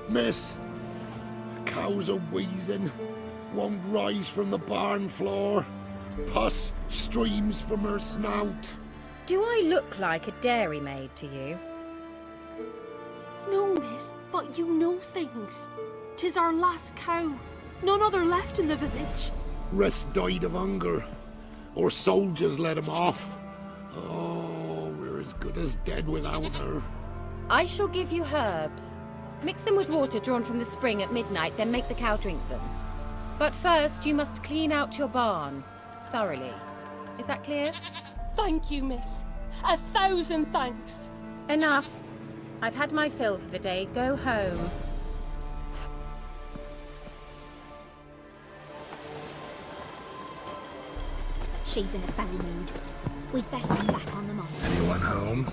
Miss, the cows are wheezing, won't rise from the barn floor. Pus streams from her snout. Do I look like a dairymaid to you? No, miss, but you know things. 'Tis our last cow. None other left in the village. Rest died of hunger, or soldiers let him off. Oh, we're as good as dead without her. I shall give you herbs. Mix them with water drawn from the spring at midnight, then make the cow drink them. But first, you must clean out your barn. Thoroughly. Is that clear? Thank you, miss. 1,000 thanks. Enough. I've had my fill for the day. Go home. She's in a foul mood. We'd best come back on the mob. Anyone home?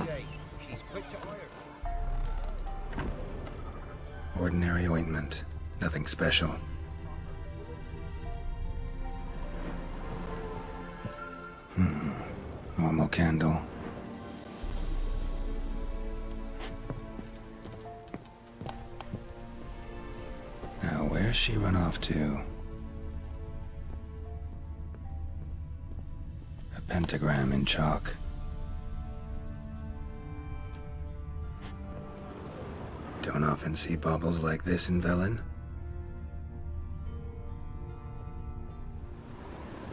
Ordinary ointment. Nothing special. Normal candle. Now, where's she run off to? A pentagram in chalk. Don't often see baubles like this in Velen.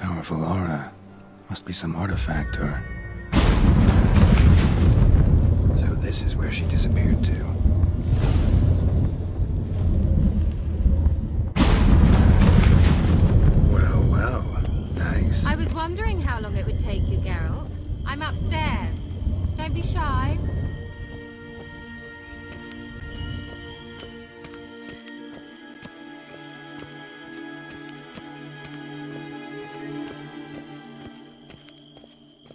Powerful aura. Must be some artifact or... So this is where she disappeared to. Well, well. Nice. I was wondering how long it would take you, Geralt. I'm upstairs. Don't be shy.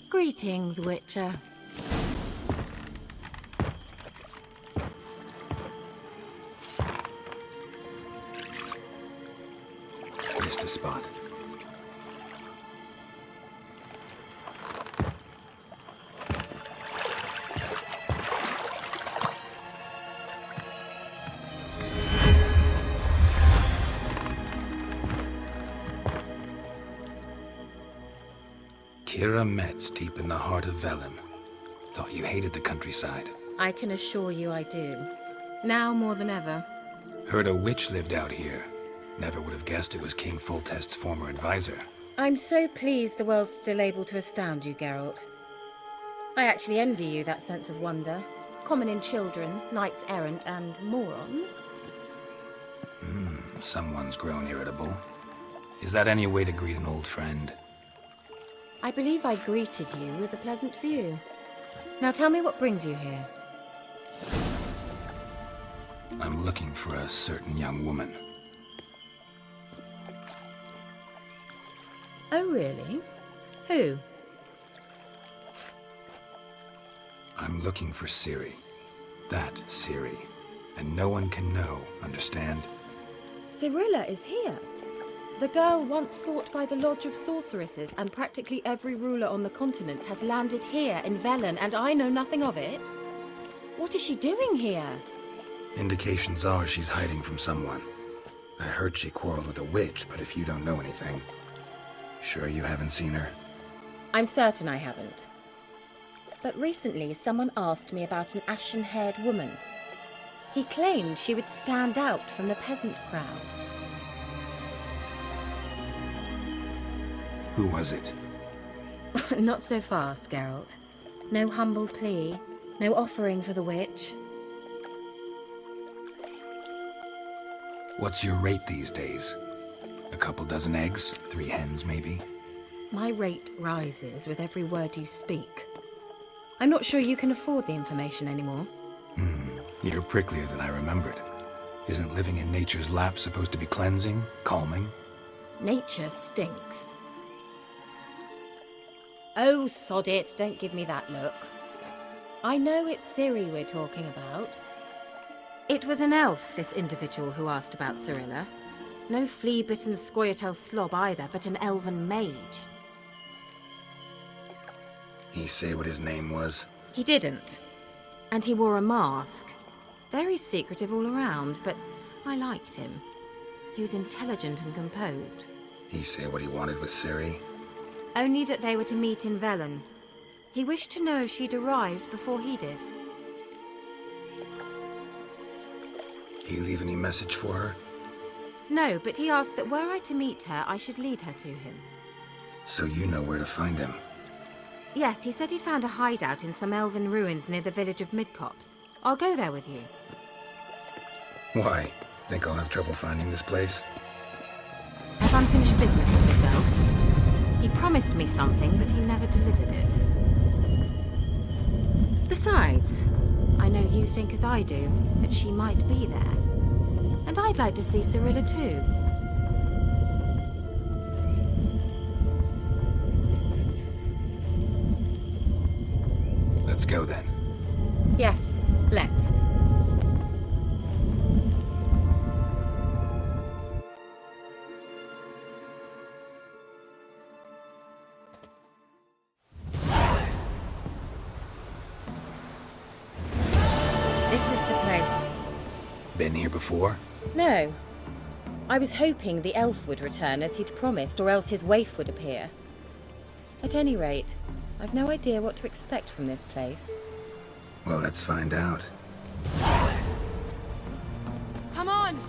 Greetings, Witcher. Missed a spot. Kira Metz, deep in the heart of Velen. Thought you hated the countryside. I can assure you I do. Now more than ever. Heard a witch lived out here. Never would have guessed it was King Foltest's former advisor. I'm so pleased the world's still able to astound you, Geralt. I actually envy you that sense of wonder. Common in children, knights errant, and morons. Someone's grown irritable. Is that any way to greet an old friend? I believe I greeted you with a pleasant view. Now tell me what brings you here. I'm looking for a certain young woman. Oh, really? Who? I'm looking for Ciri. That Ciri. And no one can know, understand? Cirilla is here. The girl once sought by the Lodge of Sorceresses, and practically every ruler on the continent has landed here in Velen, and I know nothing of it. What is she doing here? Indications are she's hiding from someone. I heard she quarreled with a witch, but if you don't know anything... Sure you haven't seen her? I'm certain I haven't. But recently someone asked me about an ashen-haired woman. He claimed she would stand out from the peasant crowd. Who was it? Not so fast, Geralt. No humble plea, no offering for the witch. What's your rate these days? A couple dozen eggs? 3 hens, maybe? My rate rises with every word you speak. I'm not sure you can afford the information anymore. You're pricklier than I remembered. Isn't living in nature's lap supposed to be cleansing, calming? Nature stinks. Oh, sod it, don't give me that look. I know it's Ciri we're talking about. It was an elf, this individual who asked about Cirilla. No flea-bitten Scoia'tael slob either, but an elven mage. He say what his name was? He didn't. And he wore a mask. Very secretive all around, but I liked him. He was intelligent and composed. He say what he wanted with Ciri? Only that they were to meet in Velen. He wished to know if she'd arrived before he did. He leave any message for her? No, but he asked that were I to meet her, I should lead her to him. So you know where to find him? Yes, he said he found a hideout in some elven ruins near the village of Midcopse. I'll go there with you. Why? Think I'll have trouble finding this place? I've unfinished business with this elf. He promised me something, but he never delivered it. Besides, I know you think as I do, that she might be there. And I'd like to see Cirilla too. Let's go then. Yes, let's. This is the place. Been here before? No. I was hoping the elf would return as he'd promised, or else his waif would appear. At any rate, I've no idea what to expect from this place. Well, let's find out. Come on!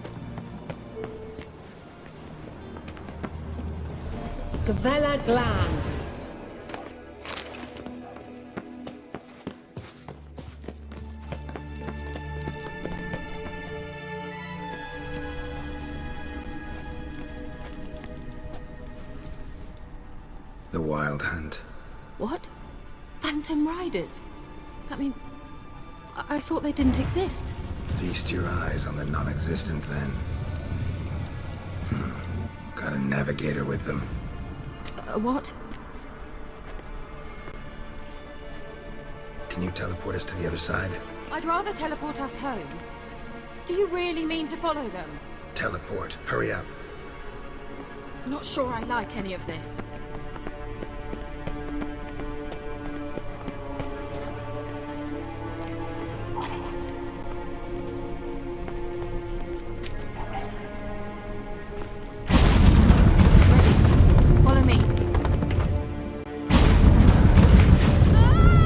Gavella Glan. The Wild Hunt. What? Phantom Riders? That means... I thought they didn't exist. Feast your eyes on the non-existent then. Got a navigator with them. What? Can you teleport us to the other side? I'd rather teleport us home. Do you really mean to follow them? Teleport. Hurry up. Not sure I like any of this. Follow me.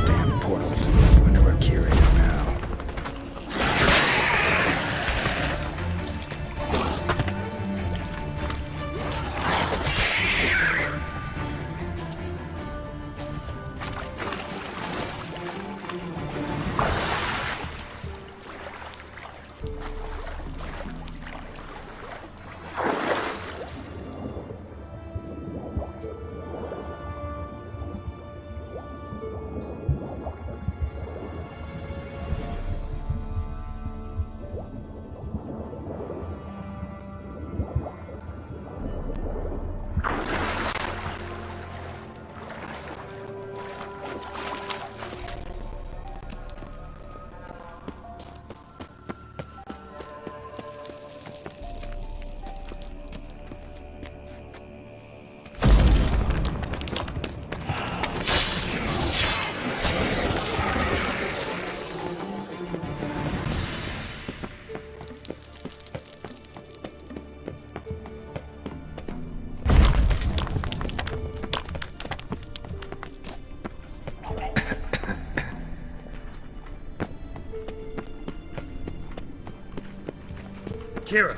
Damn portals. Wonder where Kira is now. Kira!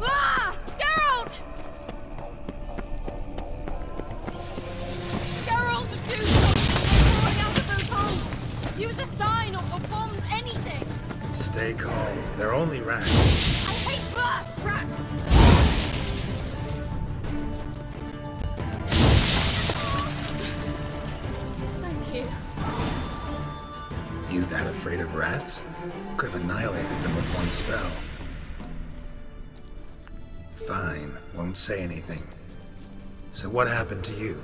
Ah! Geralt! Geralt, do something! Going out of those holes! Use a sign or bombs, anything! Stay calm. They're only rats. I hate rats! Thank you. You that afraid of rats? Could have annihilated them with one spell. Fine, won't say anything. So what happened to you?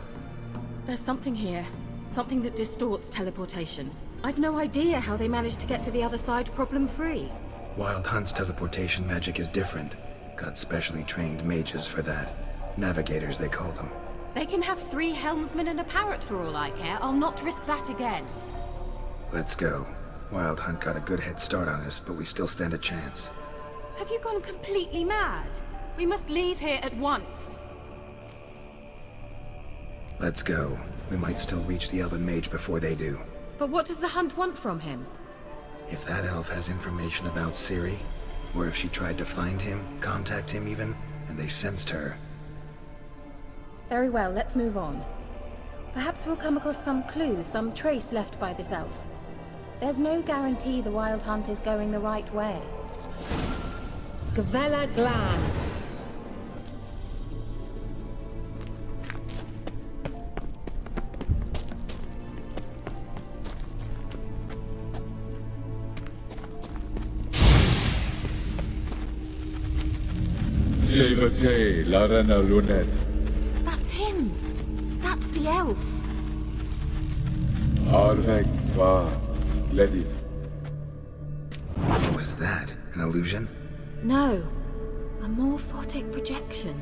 There's something here. Something that distorts teleportation. I've no idea how they managed to get to the other side problem-free. Wild Hunt's teleportation magic is different. Got specially trained mages for that. Navigators, they call them. They can have 3 helmsmen and a parrot for all I care. I'll not risk that again. Let's go. Wild Hunt got a good head start on us, but we still stand a chance. Have you gone completely mad? We must leave here at once. Let's go. We might still reach the Elven Mage before they do. But what does the Hunt want from him? If that elf has information about Ciri, or if she tried to find him, contact him even, and they sensed her. Very well, let's move on. Perhaps we'll come across some clue, some trace left by this elf. There's no guarantee the Wild Hunt is going the right way. Gavella Glan. Levate, Larena Lunet. That's him! That's the elf! Arvek va Ledith. What was that? An illusion? No, a morphotic projection.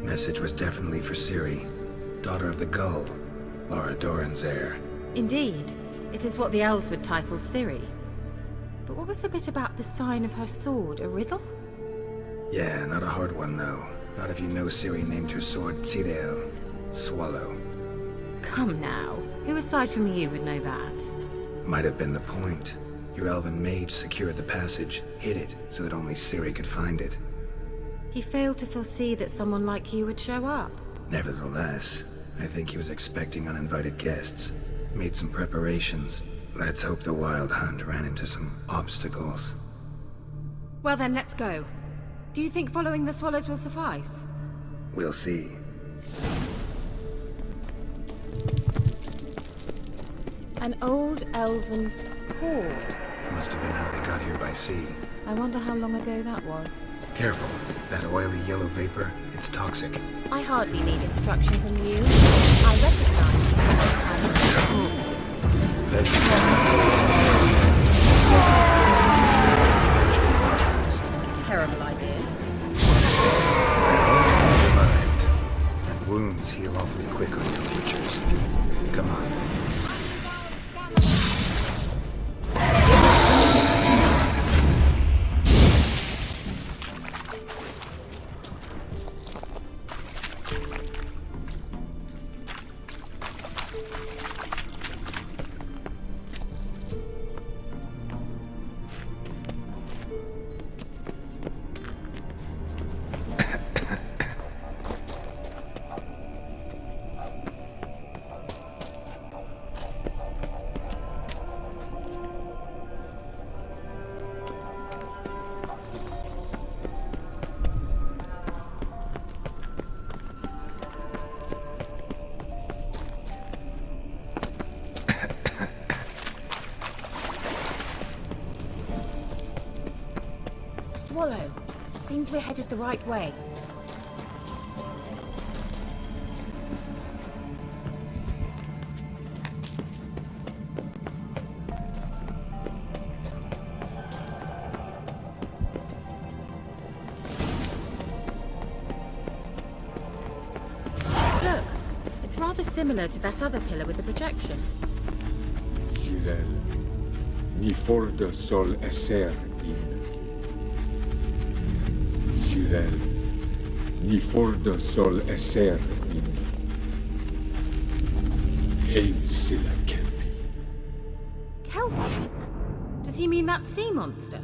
Message was definitely for Ciri, daughter of the Gull, Lara Doran's heir. Indeed, it is what the elves would title Ciri. But what was the bit about the sign of her sword? A riddle? Yeah, not a hard one though. Not if you know Ciri named her sword Tirel, Swallow. Come now, who aside from you would know that? Might have been the point. Your elven mage secured the passage, hid it, so that only Ciri could find it. He failed to foresee that someone like you would show up. Nevertheless, I think he was expecting uninvited guests. Made some preparations. Let's hope the Wild Hunt ran into some obstacles. Well then, let's go. Do you think following the swallows will suffice? We'll see. An old elven hoard. Must have been how they got here by sea. I wonder how long ago that was. Careful. That oily yellow vapor, it's toxic. I hardly need instruction from you. I recognize you. Let's these mushrooms. Terrible idea. Well, survived. And wounds heal awfully quick on young witchers. Come on. Swallow. Seems we're headed the right way. Look, it's rather similar to that other pillar with the projection. Cyril. Ni forda sol esser in. Cyril. Ni forda sol esser in. Ein silla kelpi. Kelpie? Does he mean that sea monster?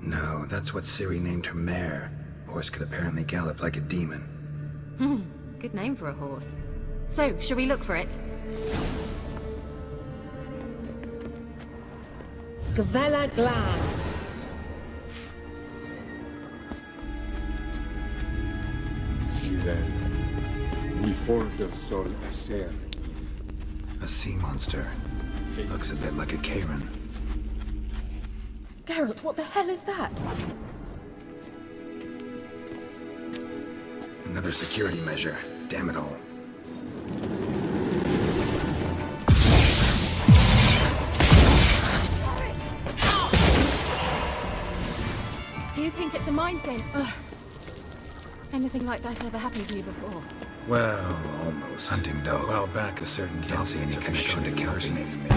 No, that's what Ciri named her mare. Horse could apparently gallop like a demon. Good name for a horse. So, shall we look for it? Gavella Glan. Cyril. Ni forda sol esser. A sea monster. Looks a bit like a Karen. Geralt, what the hell is that? Another security measure. Damn it all. Do you think it's a mind game? Ugh. Anything like that ever happened to you before? Well, almost. Hunting dog. A while back, a certain can't see any connection to impersonating me.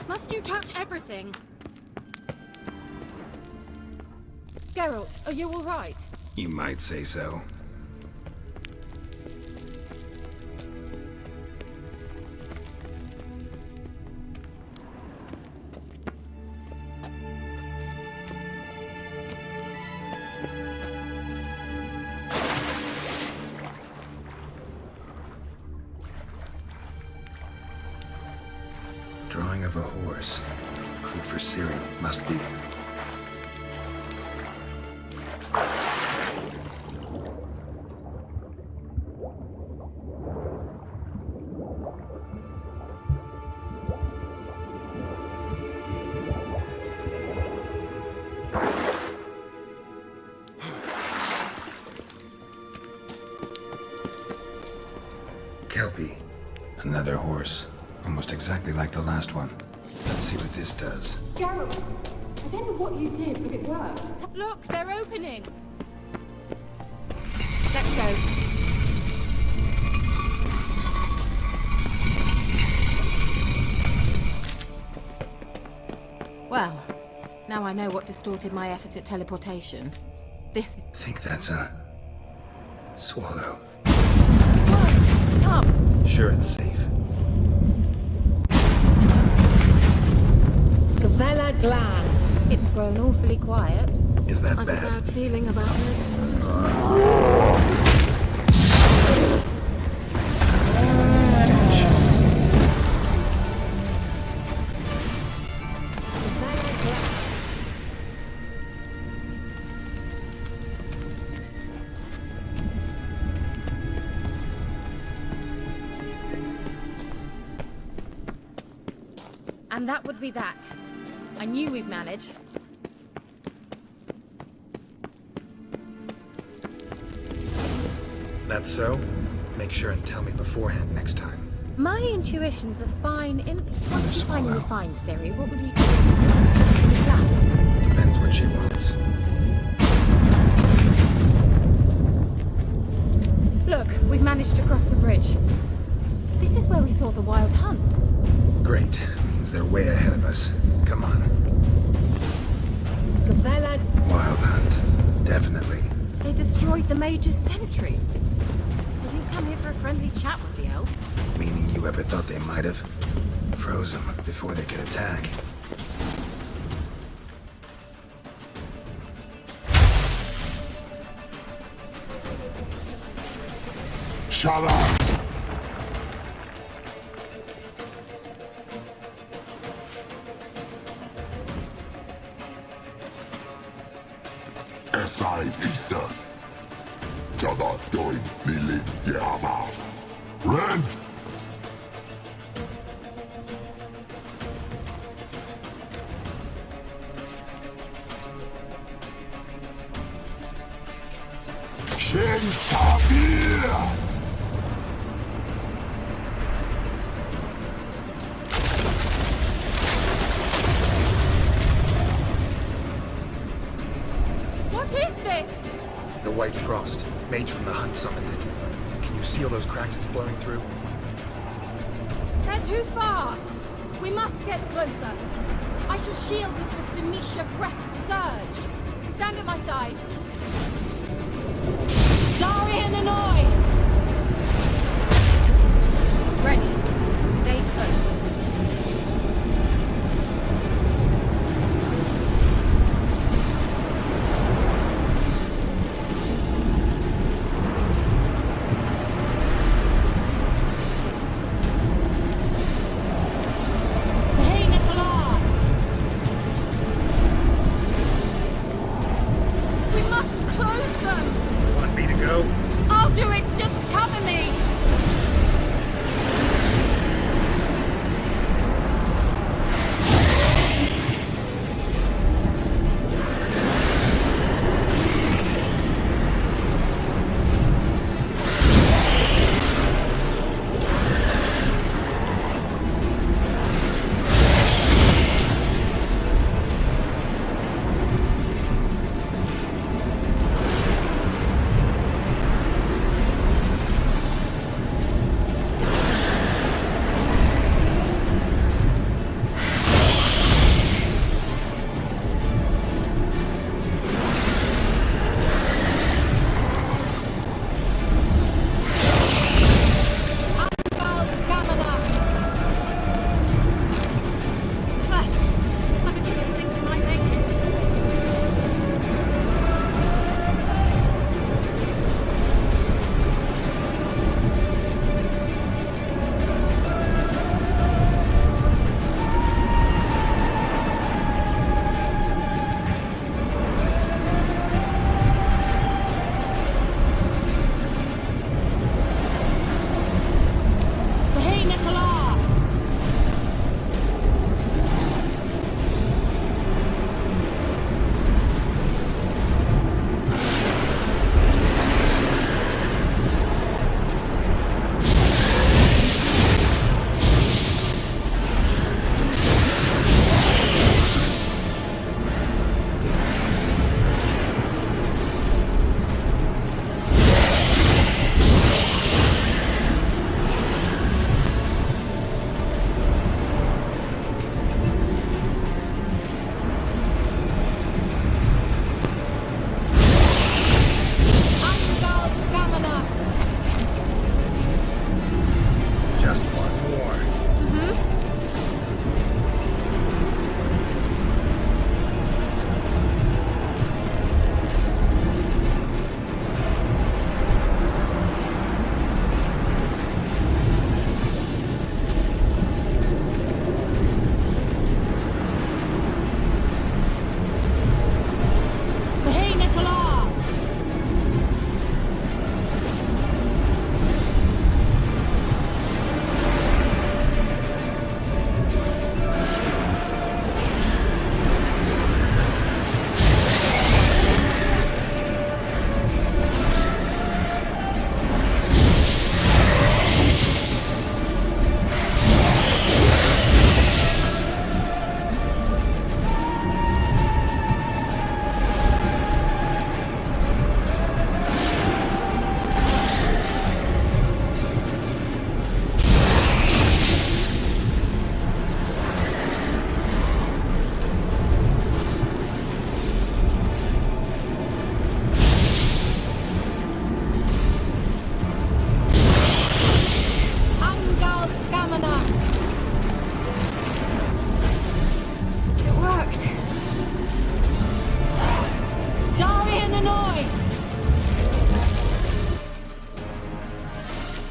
Must you touch everything? Geralt, are you all right? You might say so. Drawing of a horse. Clue for Ciri. Must be. Kelpie. Another horse. Almost exactly like the last one. Let's see what this does. Geralt, I don't know what you did, but it worked. Look, they're opening! Let's go. Well, now I know what distorted my effort at teleportation. This... Think that's a... swallow. Come! Sure it's safe. Gavella Glan. It's grown awfully quiet. Is that I've bad? a bad feeling about this. And that would be that. I knew we'd manage. That's so? Make sure and tell me beforehand next time. My intuitions are fine. Once you finally find Ciri, what will you do? Any plans? Depends what she wants. Look, we've managed to cross the bridge. This is where we saw the wild hunt. Great. Means they're way ahead of us. Come on. Gavella... Wild hunt. Definitely. They destroyed the Mage's sentries. They didn't come here for a friendly chat with the elf. Meaning you ever thought they might have? Froze them before they could attack. Shut up! Esai Isa. Jada Doin Lili Yama. Ren! Shin Sabir! What is this? The White Frost. Mage from the hunt summoned it. Can you see all those cracks it's blowing through? They're too far. We must get closer. I shall shield us with Demetia Crest's surge. Stand at my side. Larian and Oi! Ready. Stay close. Hey, Nicola! We must close them! Want me to go? I'll do it! Just cover me!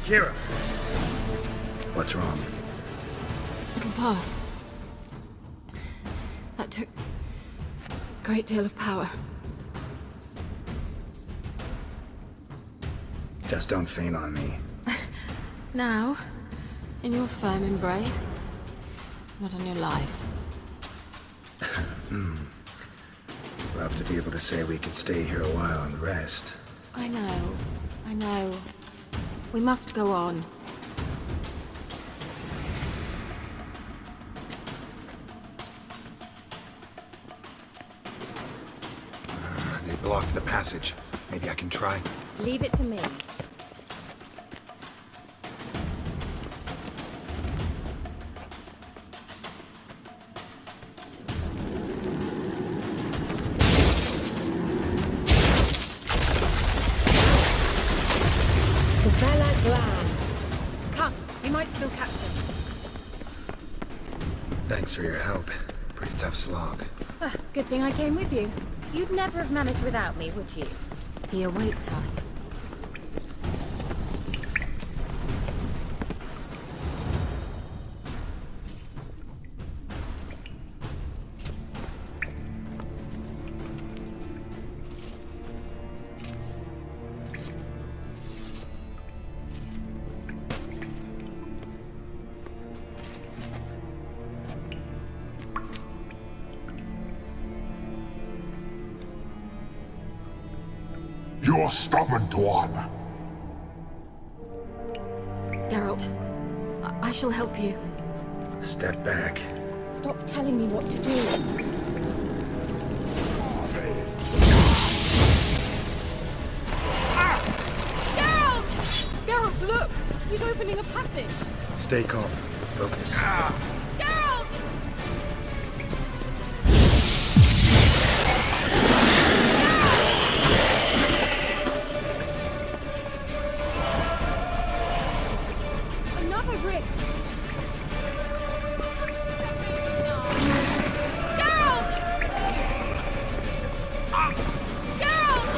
Kira! What's wrong? It'll pass. That took a great deal of power. Just don't faint on me. Now, in your firm embrace, not on your life. Love to be able to say we could stay here a while and rest. I know. We must go on. They blocked the passage. Maybe I can try. Leave it to me. Come, we might still catch them. Thanks for your help. Pretty tough slog. Good thing I came with you. You'd never have managed without me, would you? He awaits us. You're stubborn one. Geralt, I shall help you. Step back. Stop telling me what to do. Geralt! Geralt, look! He's opening a passage. Stay calm. Focus. Geralt! Another rift! Geralt! Geralt!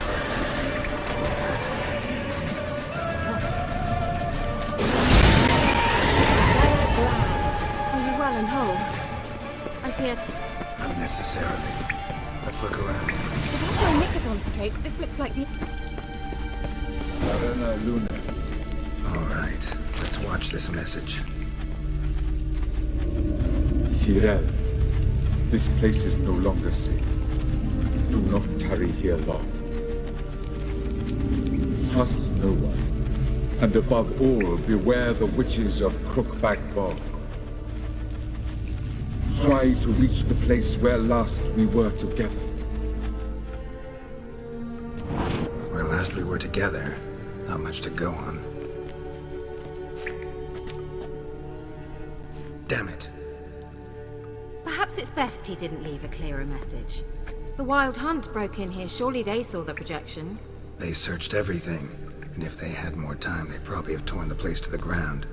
Are you well and whole? I feared... Unnecessarily. Let's look around. If I throw knickers on straight, this looks like the... All right. Let's watch this message. Cyril, this place is no longer safe. Do not tarry here long. Trust no one, and above all, beware the witches of Crookback Bog. Try to reach the place where last we were together. Where last we were together, not much to go on. Damn it. Perhaps it's best he didn't leave a clearer message. The Wild Hunt broke in here. Surely they saw the projection. They searched everything, and if they had more time, they'd probably have torn the place to the ground.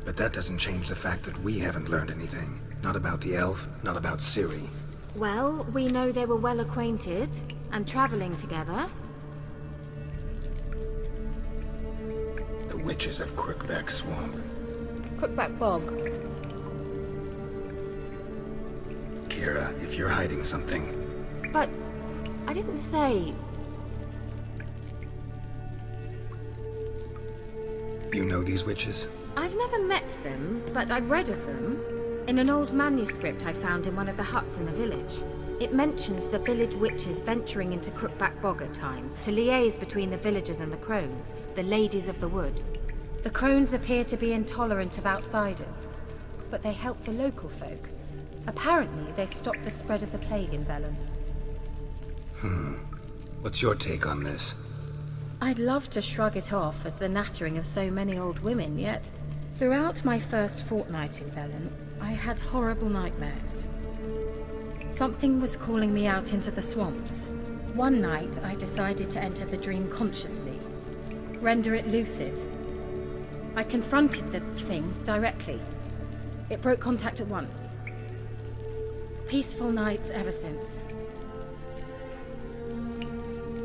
But that doesn't change the fact that we haven't learned anything. Not about the elf, not about Ciri. Well, we know they were well acquainted and traveling together. The witches of Crookback Swamp. Crookback Bog. Kira, if you're hiding something... But I didn't say... You know these witches? I've never met them, but I've read of them. In an old manuscript I found in one of the huts in the village. It mentions the village witches venturing into Crookback Bog at times to liaise between the villagers and the crones, the ladies of the wood. The crones appear to be intolerant of outsiders, but they help the local folk. Apparently, they stopped the spread of the plague in Bellon. What's your take on this? I'd love to shrug it off as the nattering of so many old women, yet throughout my first fortnight in Bellon, I had horrible nightmares. Something was calling me out into the swamps. One night, I decided to enter the dream consciously, render it lucid. I confronted the thing directly. It broke contact at once. Peaceful nights ever since.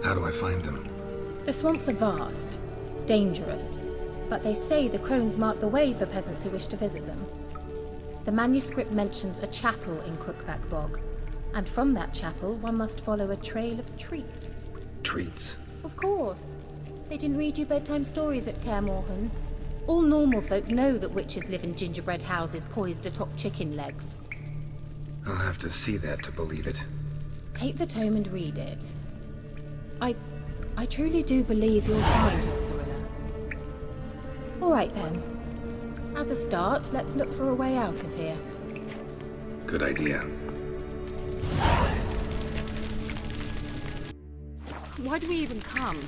How do I find them? The swamps are vast, dangerous. but they say the crones mark the way for peasants who wish to visit them. The manuscript mentions a chapel in Crookback Bog, and from that chapel one must follow a trail of treats. Treats? Of course. They didn't read you bedtime stories at Kaer Morhen. All normal folk know that witches live in gingerbread houses poised atop chicken legs. I'll have to see that to believe it. Take the tome and read it. I truly do believe you'll find your Cyrilla. All right then. As a start, let's look for a way out of here. Good idea. Why do we even come?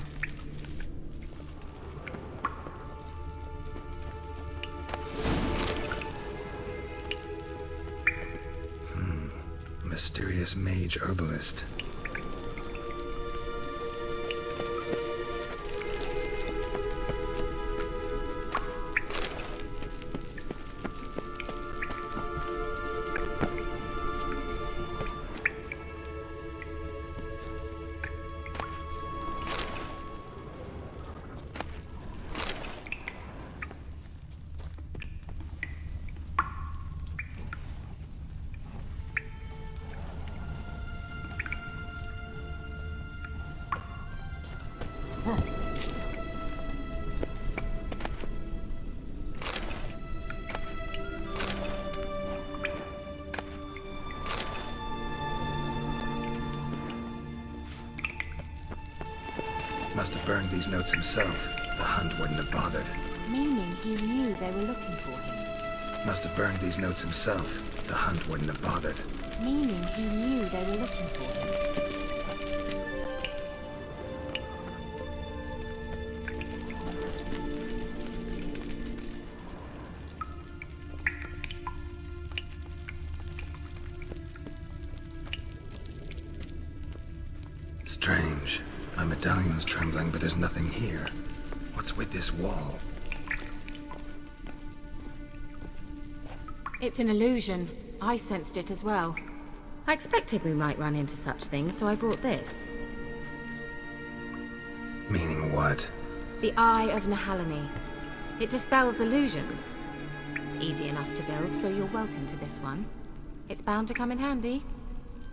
Mysterious mage herbalist. Must have burned these notes himself. The Hunt wouldn't have bothered. Meaning he knew they were looking for him. Must have burned these notes himself. The Hunt wouldn't have bothered. Meaning he knew they were looking for him. Strange. My medallion's trembling, but there's nothing here. What's with this wall? It's an illusion. I sensed it as well. I expected we might run into such things, so I brought this. Meaning what? The Eye of Nahalani. It dispels illusions. It's easy enough to build, so you're welcome to this one. It's bound to come in handy.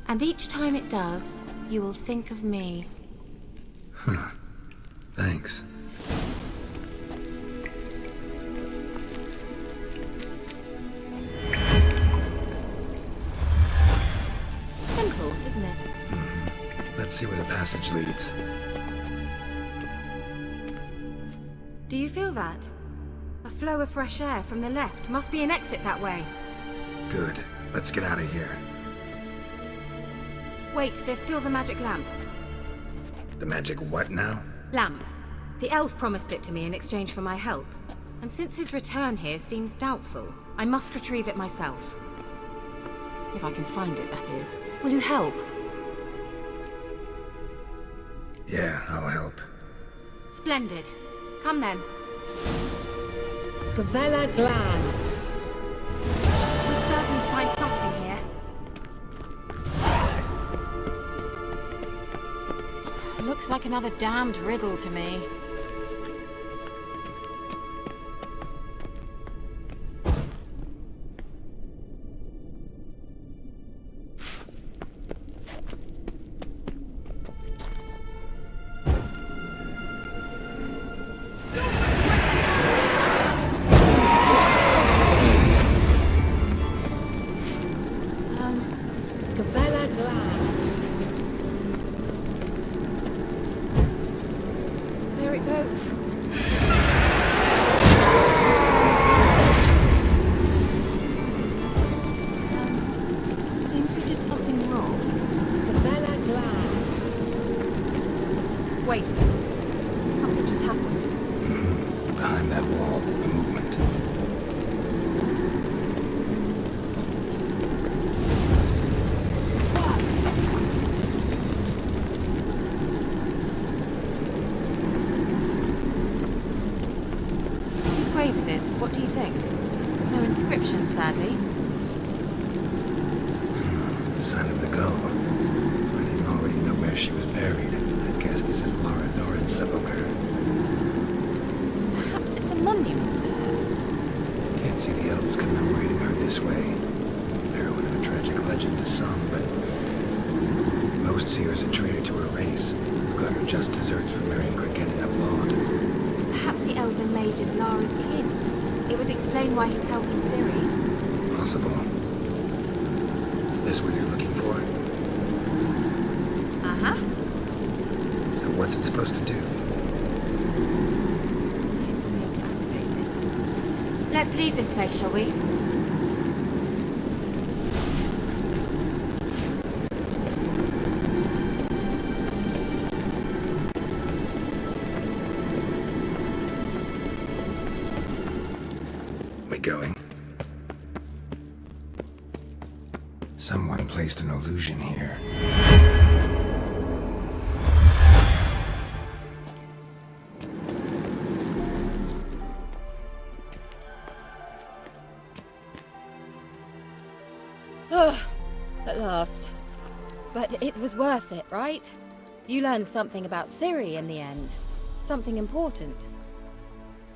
And each time it does, you will think of me. Huh. Thanks. Simple, isn't it? Let's see where the passage leads. Do you feel that? A flow of fresh air from the left. Must be an exit that way. Good. Let's get out of here. Wait, there's still the magic lamp. The magic what now? Lamp. The elf promised it to me in exchange for my help. And since his return here seems doubtful, I must retrieve it myself. If I can find it, that is. Will you help? Yeah, I'll help. Splendid. Come then. Gavella Glan. We're certain to find something here. Looks like another damned riddle to me. Gavella Glan. There it goes. Seems we did something wrong. Gavella Glan. Wait. Something just happened. Behind that wall, a movement. Whose grave is it? What do you think? No inscription, sadly. Sign of the gull. I didn't already know where she was buried. I guess this is Laura Doran's sepulchre. Perhaps it's a monument. can see the elves commemorating her this way. Heroine of a tragic legend to some, but most see her as a traitor to her race, who got her just desserts for marrying Gregenin of Laud. Perhaps the elven mage is Lara's kin. It would explain why he's helping Ciri. Possible. This what you're looking for? Uh-huh. So what's it supposed to do? We have to activate it. Let's leave this place, shall we? We going? Someone placed an illusion here. At last. But it was worth it, right? You learned something about Ciri in the end. Something important.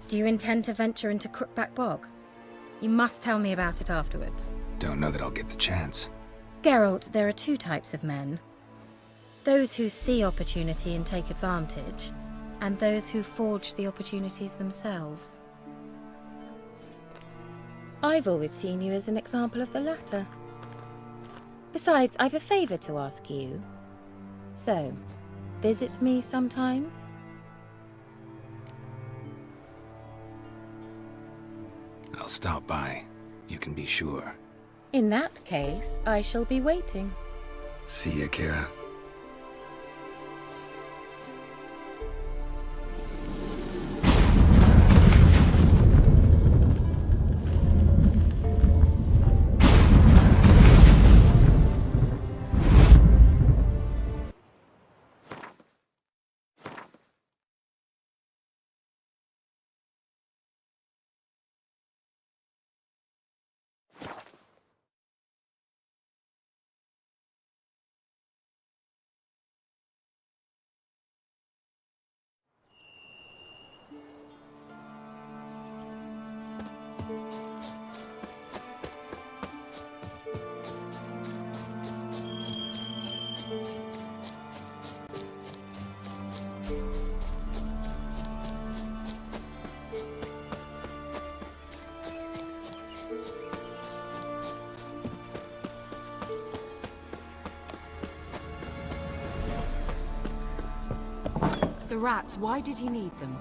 Do you intend to venture into Crookback Bog? You must tell me about it afterwards. Don't know that I'll get the chance. Geralt, there are two types of men. Those who see opportunity and take advantage, and those who forge the opportunities themselves. I've always seen you as an example of the latter. Besides, I've a favor to ask you. So, visit me sometime? I'll stop by. You can be sure. In that case, I shall be waiting. See ya, Kira. The rats, why did he need them?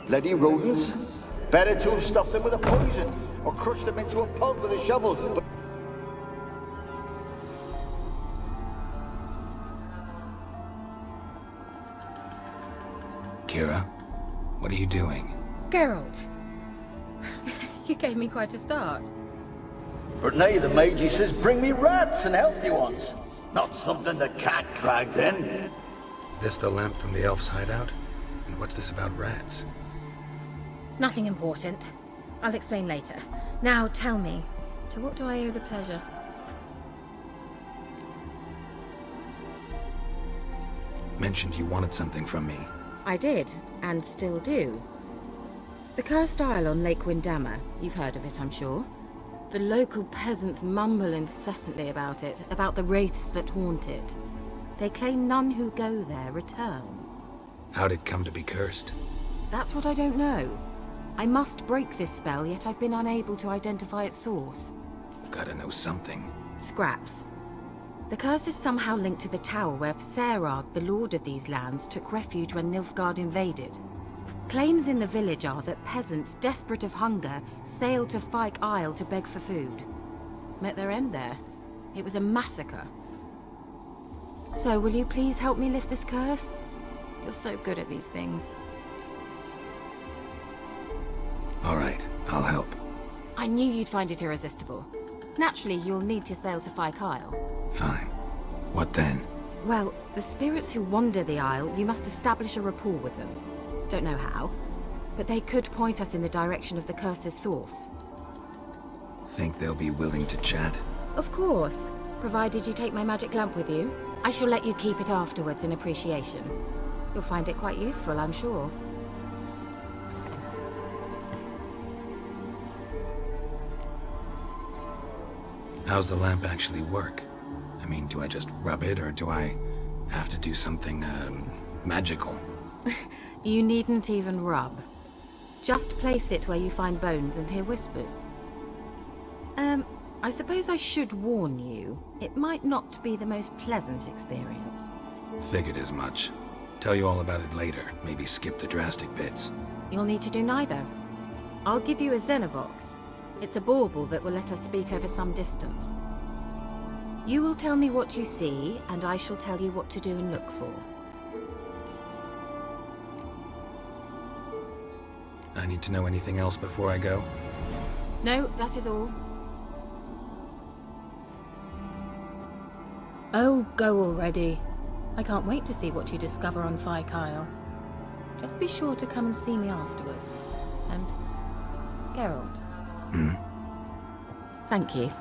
Bloody rodents. Better to have stuffed them with a poison, or crushed them into a pulp with a shovel. But Kira, what are you doing? Geralt! You gave me quite a start. but now the mage says bring me rats and healthy ones. Not something the cat dragged in. This the lamp from the elf's hideout? And what's this about rats? Nothing important. I'll explain later. Now tell me, to what do I owe the pleasure? Mentioned you wanted something from me. I did, and still do. The cursed isle on Lake Windammer. You've heard of it, I'm sure. The local peasants mumble incessantly about it, about the wraiths that haunt it. They claim none who go there return. How'd it come to be cursed? That's what I don't know. I must break this spell, yet I've been unable to identify its source. Gotta know something. Scraps. The curse is somehow linked to the tower where Serad, the lord of these lands, took refuge when Nilfgaard invaded. Claims in the village are that peasants, desperate of hunger, sailed to Fyke Isle to beg for food. Met their end there. It was a massacre. So, will you please help me lift this curse? You're so good at these things. All right, I'll help. I knew you'd find it irresistible. Naturally, you'll need to sail to Fyke Isle. Fine. What then? Well, the spirits who wander the isle, you must establish a rapport with them. Don't know how, but they could point us in the direction of the curse's source. Think they'll be willing to chat? Of course, provided you take my magic lamp with you. I shall let you keep it afterwards in appreciation. You'll find it quite useful, I'm sure. How's the lamp actually work? I mean, do I just rub it, or do I have to do something, magical? You needn't even rub. Just place it where you find bones and hear whispers. I suppose I should warn you, it might not be the most pleasant experience. Figured as much. Tell you all about it later. Maybe skip the drastic bits. You'll need to do neither. I'll give you a Xenovox. It's a bauble that will let us speak over some distance. You will tell me what you see, and I shall tell you what to do and look for. I need to know anything else before I go? No, that is all. Oh, go already. I can't wait to see what you discover on Phi Kyle. Just be sure to come and see me afterwards. And Geralt. Thank you.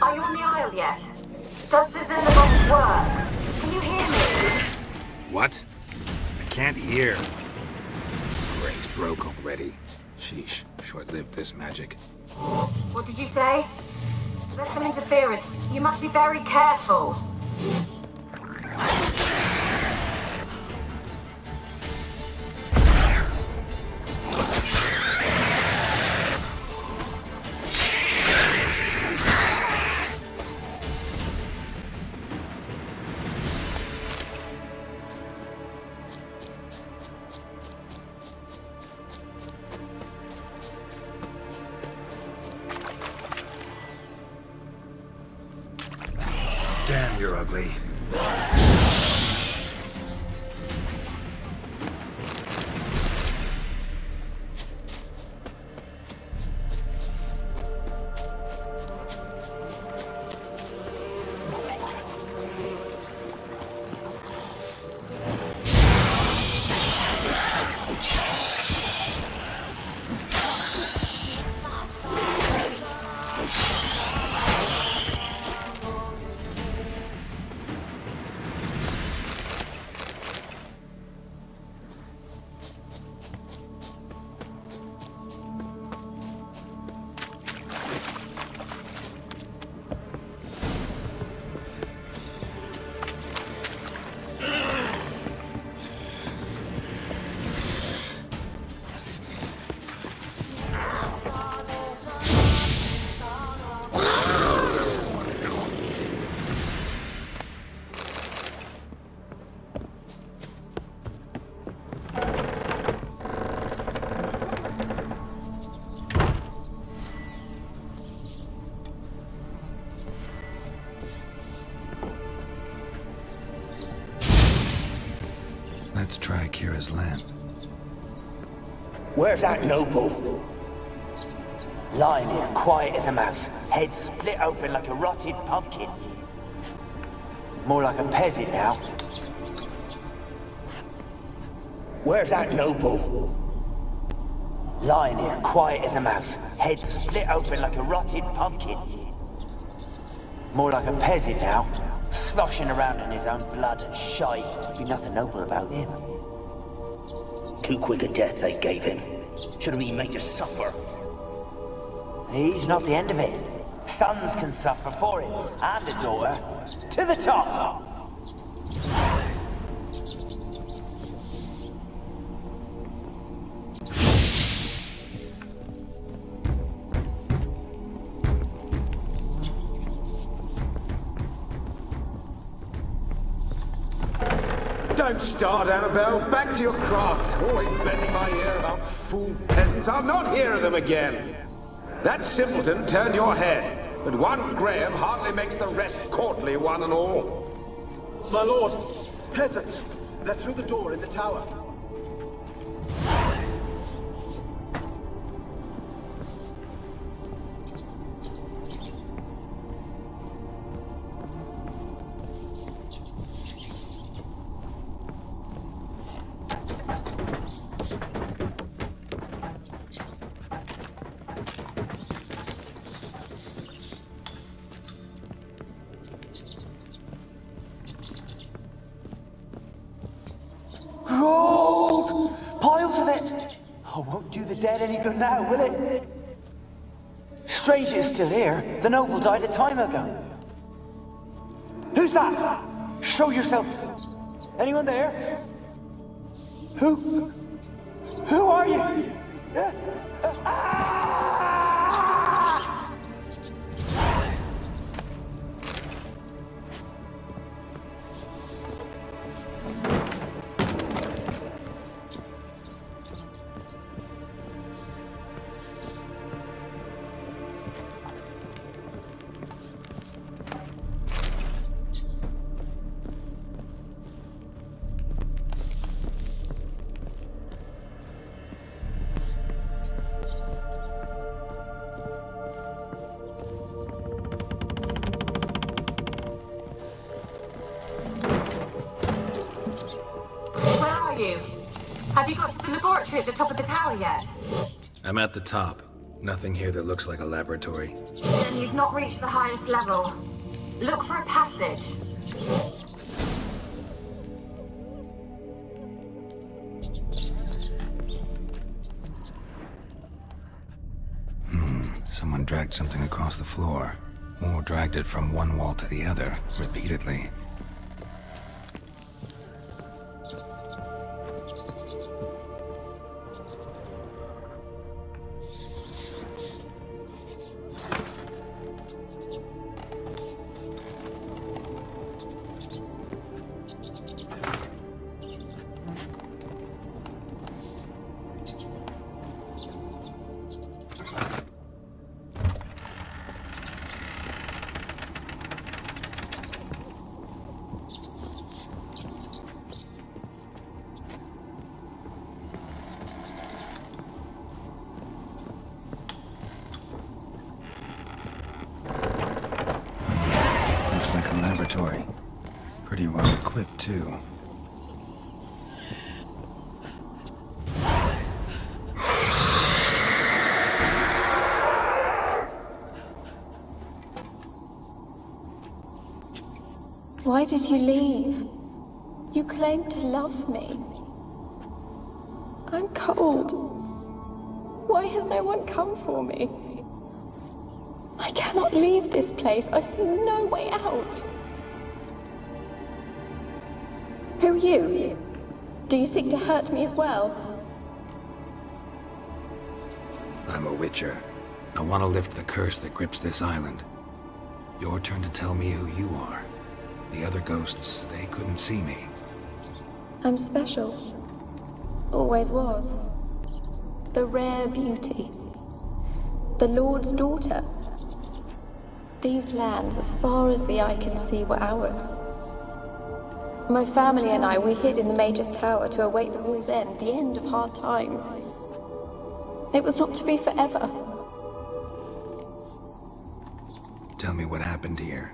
Are you on the aisle yet? Does the Xenobox work? Can you hear me? What? I can't hear. Great, broke already. Sheesh, short-lived this magic. What did you say? There's some interference. You must be very careful. Damn, you're ugly. Let's try Kira's lamp. Where's that noble? Lying here, quiet as a mouse, head split open like a rotted pumpkin. More like a peasant now. Where's that noble? Lying here, quiet as a mouse, head split open like a rotted pumpkin. More like a peasant now, sloshing around in his own blood and shite. Be nothing noble about him. Too quick a death they gave him. Should have been made to suffer. He's not the end of it. Sons can suffer for him, and a daughter. To the top! Don't start, Annabelle. Back to your craft. Always bending my ear about fool peasants. I'll not hear of them again. That simpleton turned your head, but one Graham hardly makes the rest courtly, one and all. My lord, peasants. They're through the door in the tower. Gold! Piles of it! Oh, won't do the dead any good now, will it? Stranger is still here. The noble died a time ago. Who's that? Show yourself. Anyone there? Who? Who are you? Have you got to the laboratory at the top of the tower yet? I'm at the top. Nothing here that looks like a laboratory. Then you've not reached the highest level. Look for a passage. Someone dragged something across the floor. Or dragged it from one wall to the other, repeatedly. Laboratory. Pretty well equipped, too. Why did you leave? You claimed to love me. I'm cold. Why has no one come for me? I cannot leave this place. I see no way out. Who are you? Do you seek to hurt me as well? I'm a witcher. I want to lift the curse that grips this island. Your turn to tell me who you are. The other ghosts, they couldn't see me. I'm special. Always was. The rare beauty. The Lord's daughter. These lands, as far as the eye can see, were ours. My family and I, we hid in the Mage's Tower to await the war's end, the end of hard times. It was not to be forever. Tell me what happened here.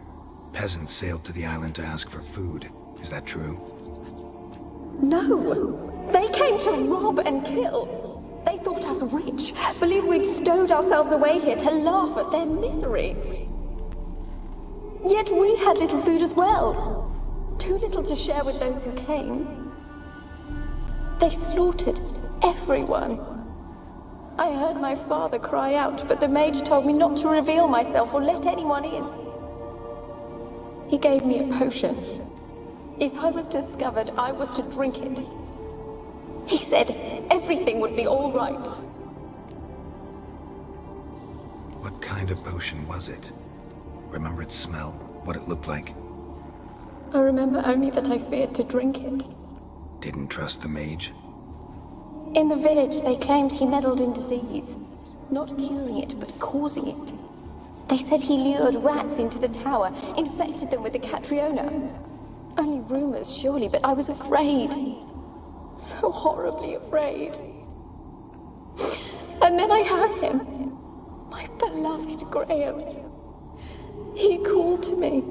Peasants sailed to the island to ask for food. Is that true? No! They came to rob and kill. They thought us rich, believed we'd stowed ourselves away here to laugh at their misery. Yet we had little food as well. Too little to share with those who came. They slaughtered everyone. I heard my father cry out, but the mage told me not to reveal myself or let anyone in. He gave me a potion. If I was discovered, I was to drink it. He said everything would be all right. What kind of potion was it? Remember its smell? What it looked like? I remember only that I feared to drink it. Didn't trust the mage? In the village, they claimed he meddled in disease. Not curing it, but causing it. They said he lured rats into the tower, infected them with the Catriona. Only rumors, surely, but I was afraid. So horribly afraid. And then I heard him. My beloved Graham. He called to me.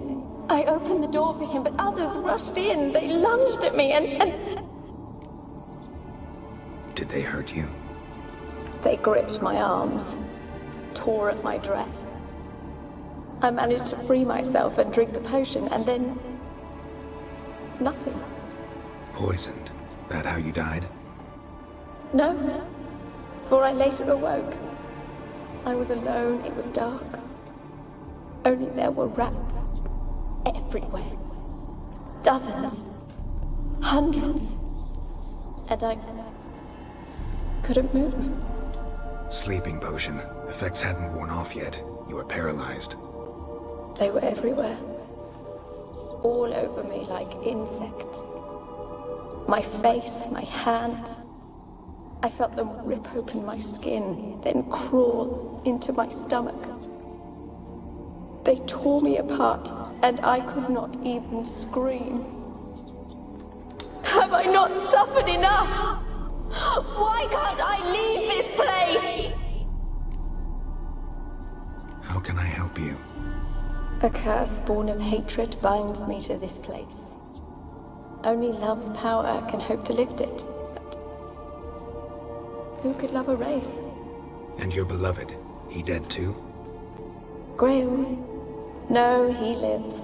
I opened the door for him, but others rushed in. They lunged at me and... Did they hurt you? They gripped my arms, tore at my dress. I managed to free myself and drink the potion, and then... nothing. Poisoned? That how you died? No, for I later awoke. I was alone, it was dark. Only there were rats. Everywhere. Dozens. Hundreds. And I... couldn't move. Sleeping potion. Effects hadn't worn off yet. You were paralyzed. They were everywhere. All over me like insects. My face, my hands. I felt them rip open my skin, then crawl into my stomach. They tore me apart, and I could not even scream. Have I not suffered enough? Why can't I leave this place? How can I help you? A curse born of hatred binds me to this place. Only love's power can hope to lift it. But who could love a wraith? And your beloved, he dead too? Graham? No, he lives.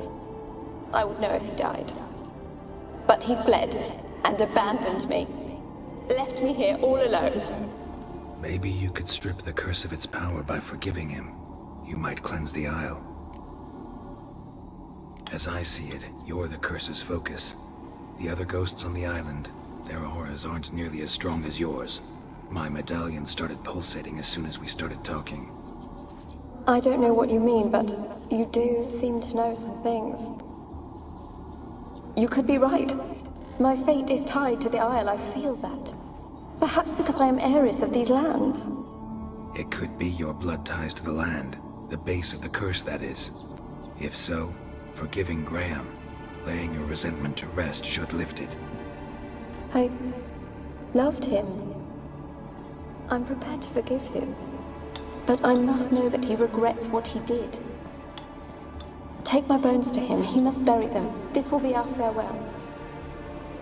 I would know if he died. But he fled and abandoned me. Left me here all alone. Maybe you could strip the curse of its power by forgiving him. You might cleanse the Isle. As I see it, you're the curse's focus. The other ghosts on the island, their auras aren't nearly as strong as yours. My medallion started pulsating as soon as we started talking. I don't know what you mean, but you do seem to know some things. You could be right. My fate is tied to the Isle, I feel that. Perhaps because I am heiress of these lands. It could be your blood ties to the land, the base of the curse, that is. If so, forgiving Graham, laying your resentment to rest should lift it. I loved him. I'm prepared to forgive him. But I must know that he regrets what he did. Take my bones to him. He must bury them. This will be our farewell.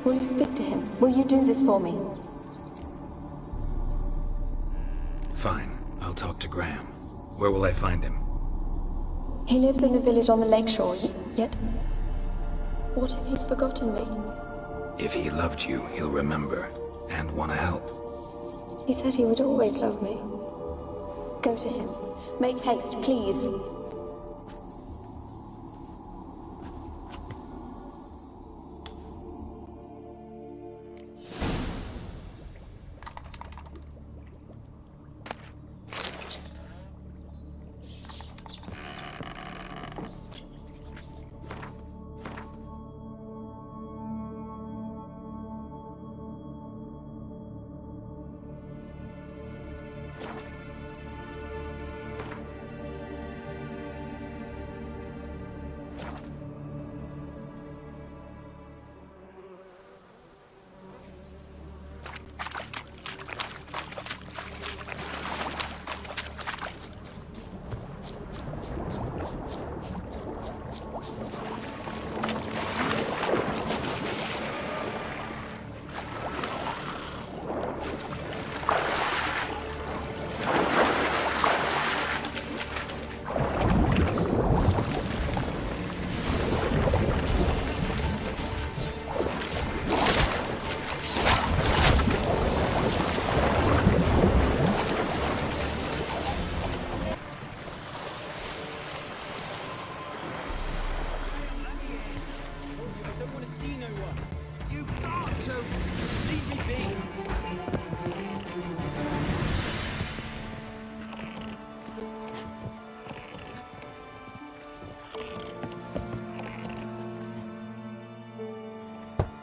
Will you speak to him? Will you do this for me? Fine. I'll talk to Graham. Where will I find him? He lives in the village on the lakeshore, yet... what if he's forgotten me? If he loved you, he'll remember, and want to help. He said he would always love me. Go to him. Make haste, please.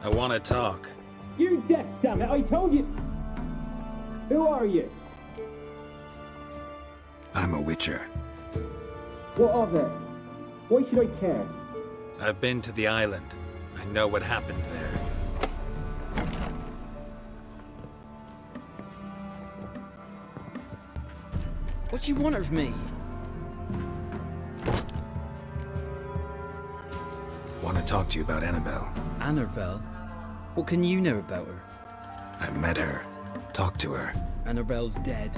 I want to talk. You death, damn it! I told you! Who are you? I'm a witcher. What of it? Why should I care? I've been to the island. I know what happened there. What do you want of me? Want to talk to you about Annabelle. Annabelle? What can you know about her? I met her. Talked to her. Annabelle's dead.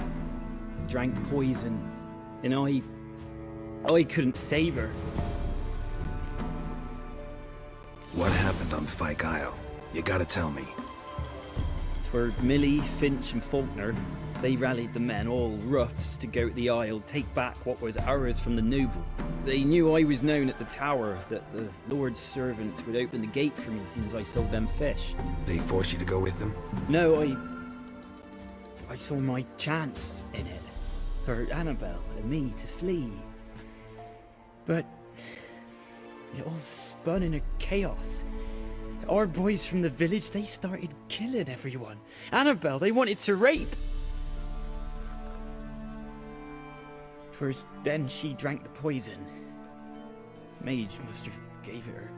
Drank poison. And I couldn't save her. What happened on Fyke Isle? You gotta tell me. Twere Millie, Finch and Faulkner. They rallied the men, all roughs, to go to the Isle, take back what was ours from the noble. They knew I was known at the tower, that the Lord's servants would open the gate for me as soon as I sold them fish. They forced you to go with them? No, I saw my chance in it. For Annabelle and me to flee. But it all spun in a chaos. Our boys from the village, they started killing everyone. Annabelle, they wanted to rape. First, then she drank the poison. Mage must have gave it her.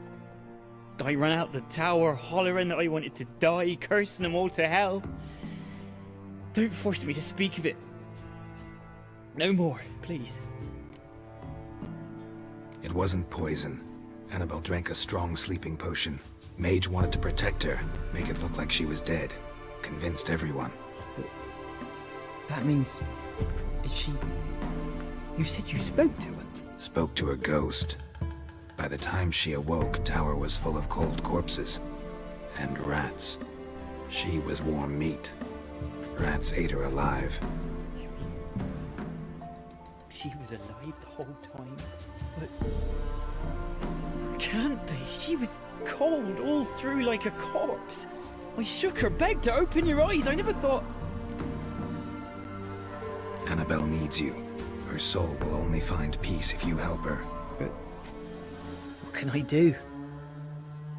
I ran out the tower, hollering that I wanted to die, cursing them all to hell. Don't force me to speak of it. No more, please. It wasn't poison. Annabelle drank a strong sleeping potion. Mage wanted to protect her, make it look like she was dead. Convinced everyone. But that means... is she... You said you spoke to her? Spoke to her ghost. By the time she awoke, tower was full of cold corpses. And rats. She was warm meat. Rats ate her alive. You mean... she was alive the whole time? But... can't be. She was cold all through like a corpse. I shook her, begged her, open your eyes. I never thought... Annabelle needs you. Her soul will only find peace if you help her. But... what can I do?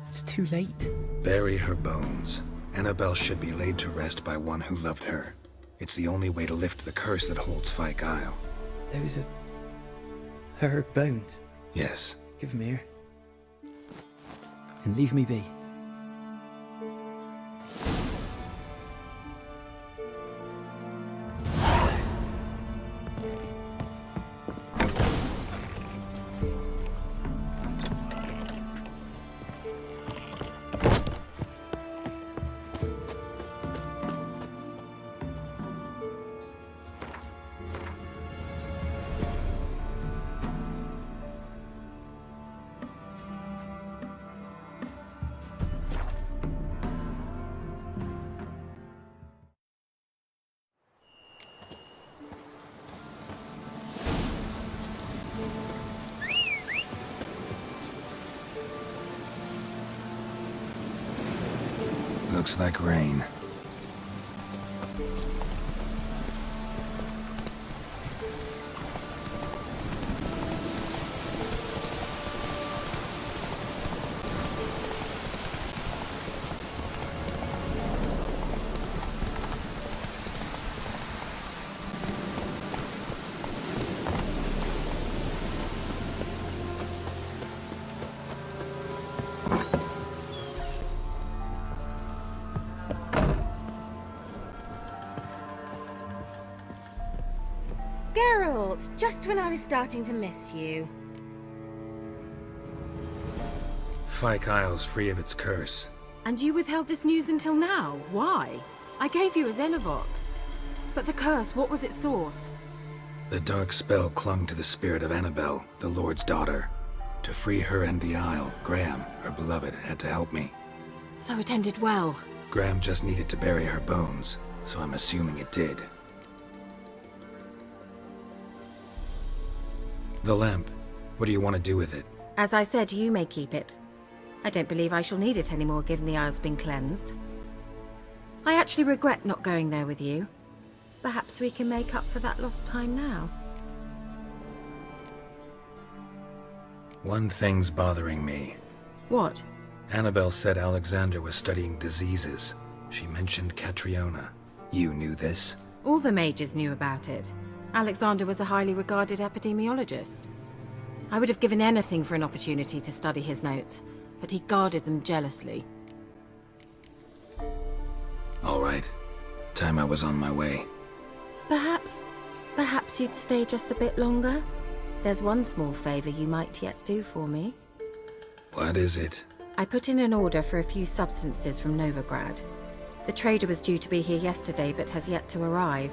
It's too late. Bury her bones. Annabelle should be laid to rest by one who loved her. It's the only way to lift the curse that holds Fyke Isle. Those are... her bones? Yes. Give them here. And leave me be. Looks like rain. Geralt, just when I was starting to miss you. Fyke Isle's free of its curse. And you withheld this news until now? Why? I gave you a Xenovox. But the curse, what was its source? The dark spell clung to the spirit of Annabelle, the Lord's daughter. To free her and the Isle, Graham, her beloved, had to help me. So it ended well. Graham just needed to bury her bones, so I'm assuming it did. The lamp. What do you want to do with it? As I said, you may keep it. I don't believe I shall need it anymore, given the Isle's been cleansed. I actually regret not going there with you. Perhaps we can make up for that lost time now. One thing's bothering me. What? Annabelle said Alexander was studying diseases. She mentioned Catriona. You knew this? All the mages knew about it. Alexander was a highly regarded epidemiologist. I would have given anything for an opportunity to study his notes, but he guarded them jealously. All right. Time I was on my way. Perhaps you'd stay just a bit longer? There's one small favor you might yet do for me. What is it? I put in an order for a few substances from Novigrad. The trader was due to be here yesterday, but has yet to arrive.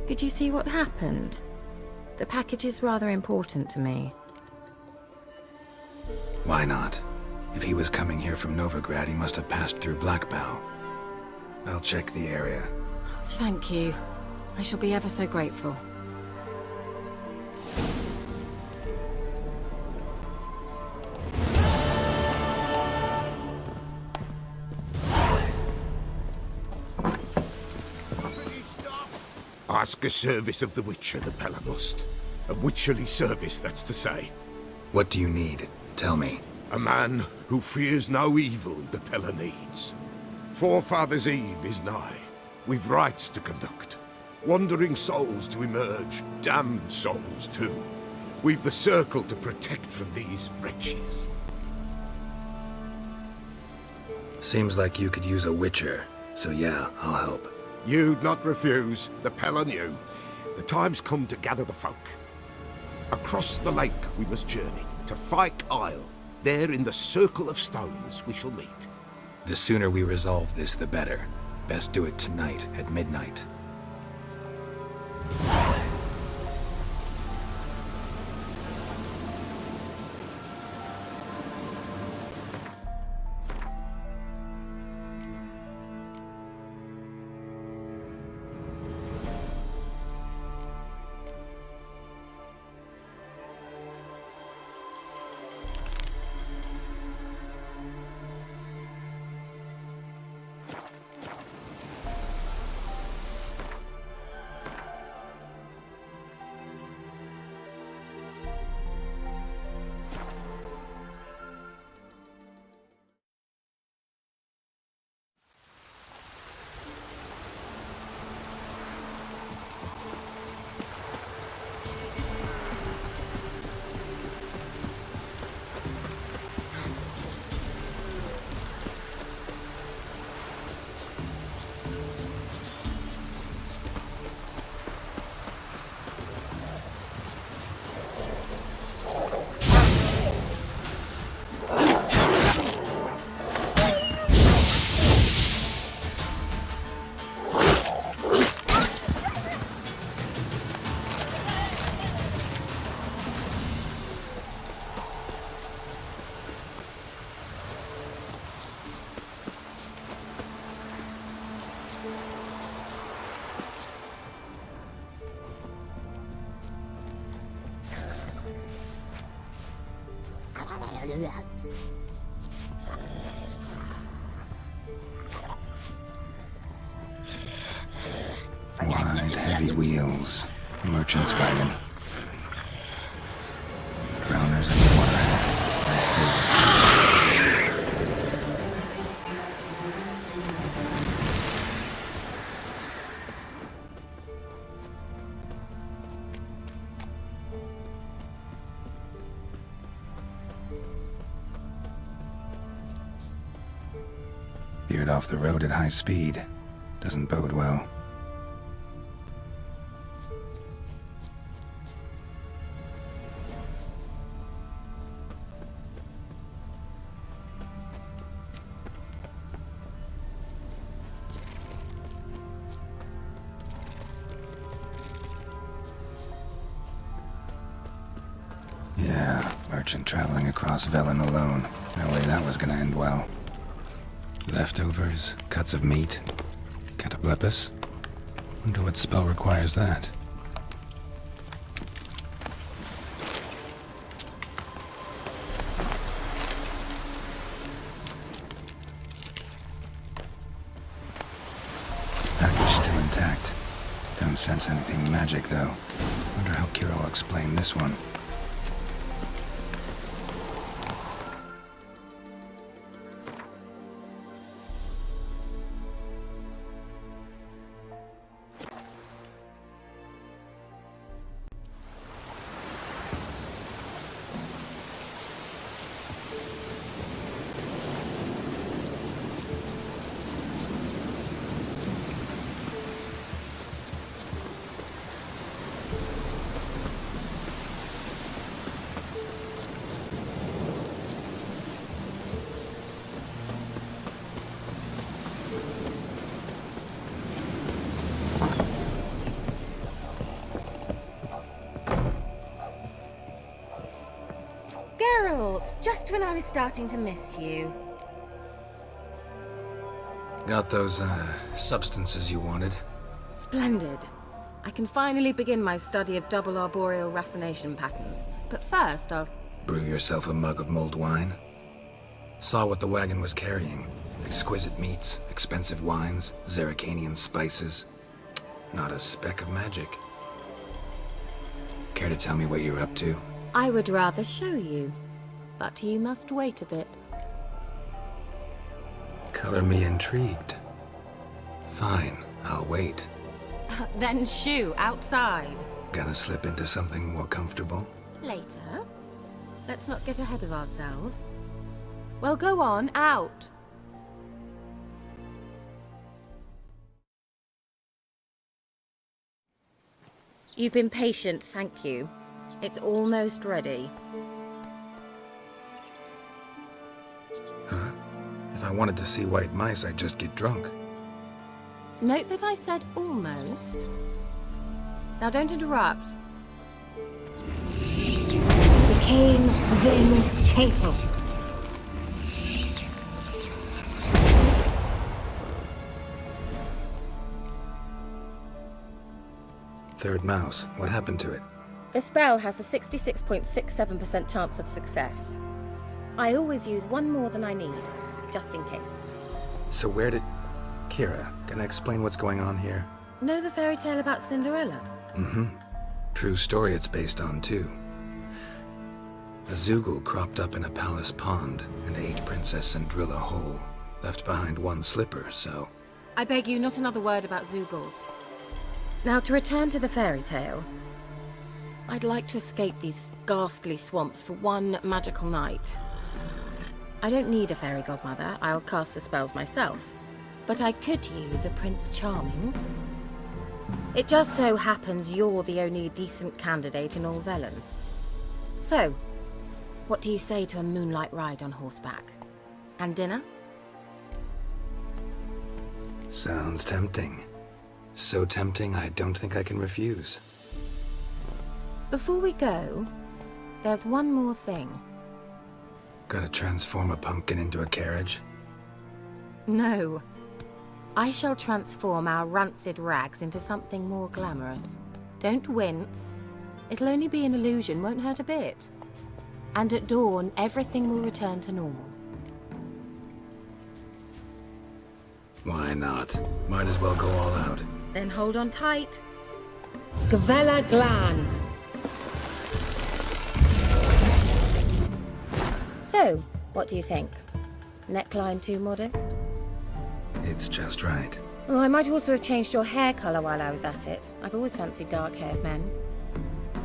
Could you see what happened? The package is rather important to me. Why not? If he was coming here from Novigrad, he must have passed through Blackbow. I'll check the area. Thank you. I shall be ever so grateful. Ask a service of the Witcher, the Pella must. A witcherly service, that's to say. What do you need? Tell me. A man who fears no evil the Pella needs. Forefathers' Eve is nigh. We've rites to conduct. Wandering souls to emerge. Damned souls, too. We've the circle to protect from these wretches. Seems like you could use a witcher. So yeah, I'll help. You'd not refuse. The Pella knew. The time's come to gather the folk. Across the lake we must journey, to Fyke Isle. There in the circle of stones we shall meet. The sooner we resolve this, the better. Best do it tonight, at midnight. Wide, heavy wheels. A merchant's wagon. Drowners in the water. Veered off the road at high speed. Doesn't bode well. Yeah, merchant traveling across Velen alone. No way that was gonna end well. Leftovers, cuts of meat, cataplepus. Wonder what spell requires that. Package still intact. Don't sense anything magic though. Wonder how Kira will explain this one. Geralt, just when I was starting to miss you. Got those, substances you wanted? Splendid. I can finally begin my study of double arboreal racination patterns. But first, I'll... Brew yourself a mug of mulled wine? Saw what the wagon was carrying. Exquisite meats, expensive wines, Zerrikanian spices. Not a speck of magic. Care to tell me what you're up to? I would rather show you, but you must wait a bit. Color me intrigued. Fine, I'll wait. Then shoo, outside. Gonna slip into something more comfortable? Later. Let's not get ahead of ourselves. Well, go on, out. You've been patient, thank you. It's almost ready. Huh? If I wanted to see white mice, I'd just get drunk. Note that I said almost. Now don't interrupt. Became then hateful. Third mouse. What happened to it? The spell has a 66.67% chance of success. I always use one more than I need, just in case. So where did... Kira, can I explain what's going on here? Know the fairy tale about Cinderella? Mm-hmm. True story it's based on, too. A Zoogle cropped up in a palace pond and ate Princess Cinderella whole. Left behind one slipper, so... I beg you, not another word about Zoogles. Now, to return to the fairy tale. I'd like to escape these ghastly swamps for one magical night. I don't need a fairy godmother, I'll cast the spells myself. But I could use a Prince Charming. It just so happens you're the only decent candidate in all Velen. So, what do you say to a moonlight ride on horseback? And dinner? Sounds tempting. So tempting, I don't think I can refuse. Before we go, there's one more thing. Gotta transform a pumpkin into a carriage? No. I shall transform our rancid rags into something more glamorous. Don't wince. It'll only be an illusion, won't hurt a bit. And at dawn, everything will return to normal. Why not? Might as well go all out. Then hold on tight. Gavella Glan. So, what do you think? Neckline too modest? It's just right. Oh, I might also have changed your hair colour while I was at it. I've always fancied dark-haired men.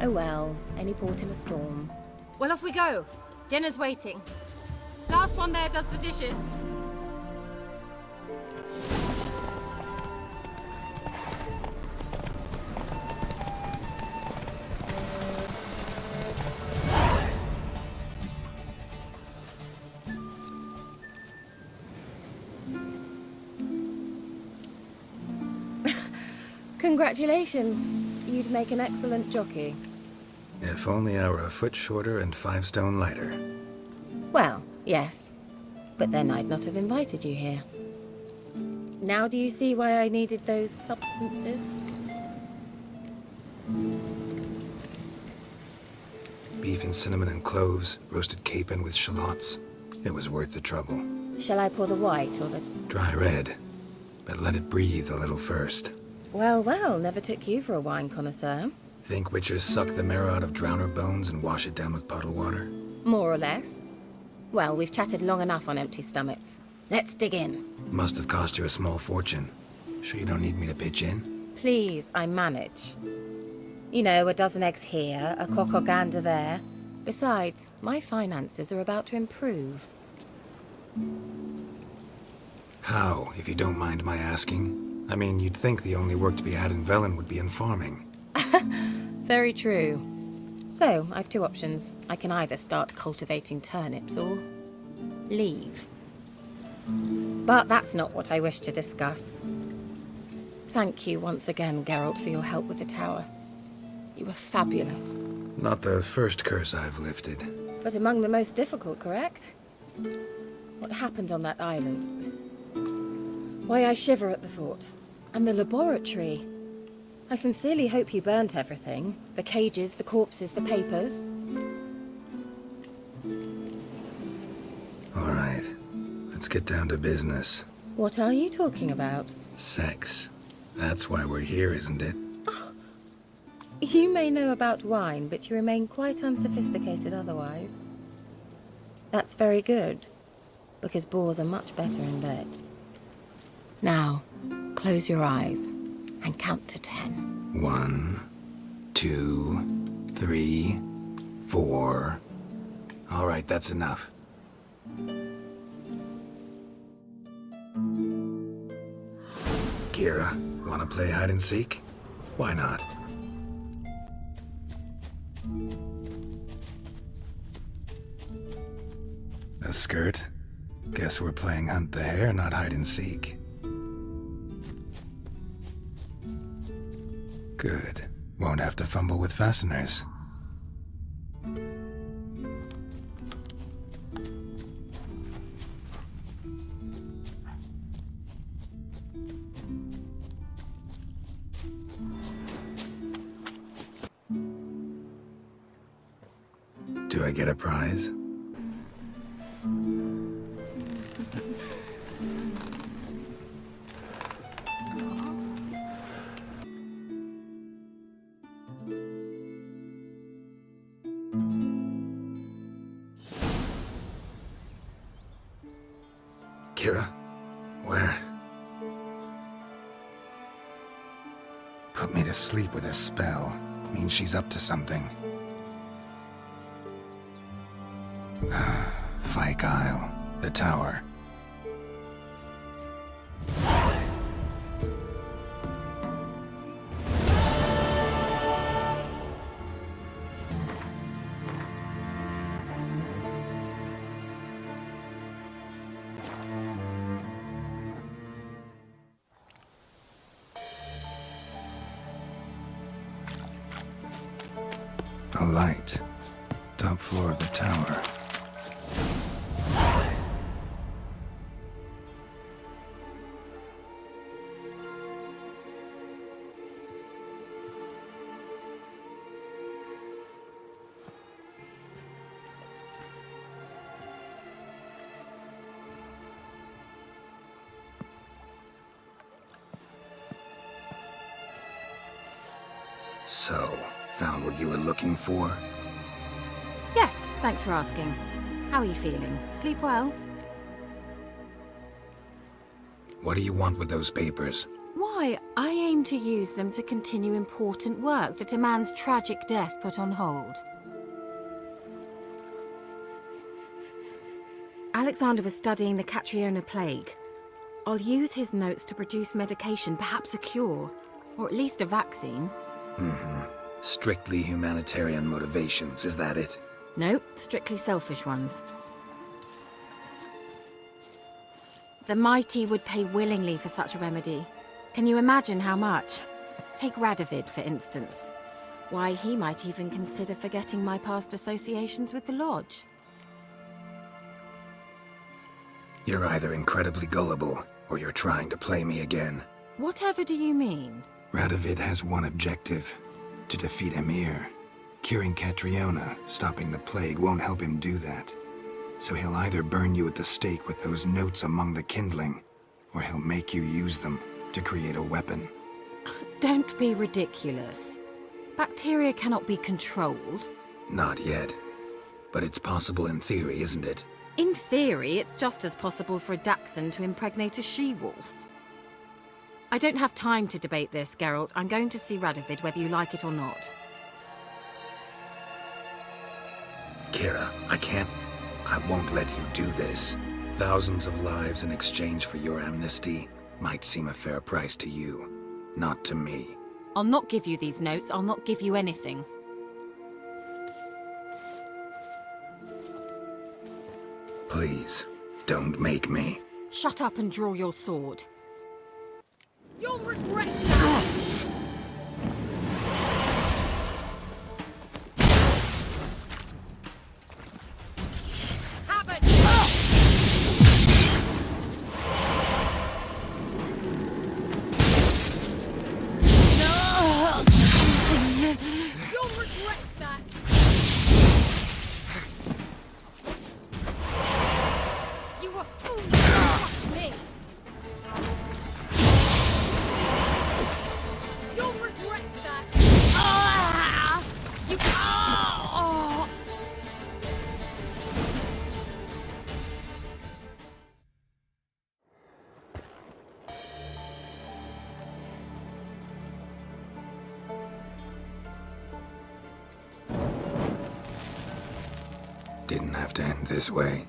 Oh well, any port in a storm. Well, off we go. Dinner's waiting. Last one there does the dishes. Congratulations. You'd make an excellent jockey. If only I were a foot shorter and 5 stone lighter. Well, yes. But then I'd not have invited you here. Now do you see why I needed those substances? Beef and cinnamon and cloves, roasted capon with shallots. It was worth the trouble. Shall I pour the white or the... Dry red, but let it breathe a little first. Well, well, never took you for a wine connoisseur. Think witchers suck the marrow out of drowner bones and wash it down with puddle water? More or less. Well, we've chatted long enough on empty stomachs. Let's dig in. Must have cost you a small fortune. Sure you don't need me to pitch in? Please, I manage. You know, a dozen eggs here, a cock or gander there. Besides, my finances are about to improve. How, if you don't mind my asking? I mean, you'd think the only work to be had in Velen would be in farming. Very true. So, I've two options. I can either start cultivating turnips or leave. But that's not what I wish to discuss. Thank you once again, Geralt, for your help with the tower. You were fabulous. Not the first curse I've lifted. But among the most difficult, correct? What happened on that island? Why I shiver at the thought. And the laboratory. I sincerely hope you burnt everything. The cages, the corpses, the papers. All right. Let's get down to business. What are you talking about? Sex. That's why we're here, isn't it? You may know about wine, but you remain quite unsophisticated otherwise. That's very good, because boars are much better in bed. Now, close your eyes and count to 10. 1, 2, 3, 4. All right, that's enough. Kira, wanna play hide and seek? Why not? A skirt? Guess we're playing hunt the hare, not hide and seek. Good. Won't have to fumble with fasteners. Do I get a prize? Kira, where? Put me to sleep with a spell. Means she's up to something. Fyke Isle, the tower. A light. Top floor of the tower. So, found what you were looking for? Yes, thanks for asking. How are you feeling? Sleep well? What do you want with those papers? Why, I aim to use them to continue important work that a man's tragic death put on hold. Alexander was studying the Catriona plague. I'll use his notes to produce medication, perhaps a cure, or at least a vaccine. Strictly humanitarian motivations, is that it? No, strictly selfish ones. The mighty would pay willingly for such a remedy. Can you imagine how much? Take Radovid, for instance. Why, he might even consider forgetting my past associations with the Lodge. You're either incredibly gullible, or you're trying to play me again. Whatever do you mean? Radovid has one objective. To defeat Emir. Curing Catriona, stopping the plague, won't help him do that. So he'll either burn you at the stake with those notes among the kindling, or he'll make you use them to create a weapon. Don't be ridiculous. Bacteria cannot be controlled. Not yet. But it's possible in theory, isn't it? In theory, it's just as possible for a Dachshund to impregnate a she-wolf. I don't have time to debate this, Geralt. I'm going to see Radovid whether you like it or not. Kira, I won't let you do this. Thousands of lives in exchange for your amnesty might seem a fair price to you, not to me. I'll not give you these notes. I'll not give you anything. Please, don't make me. Shut up and draw your sword. You'll regret that! Didn't have to end this way.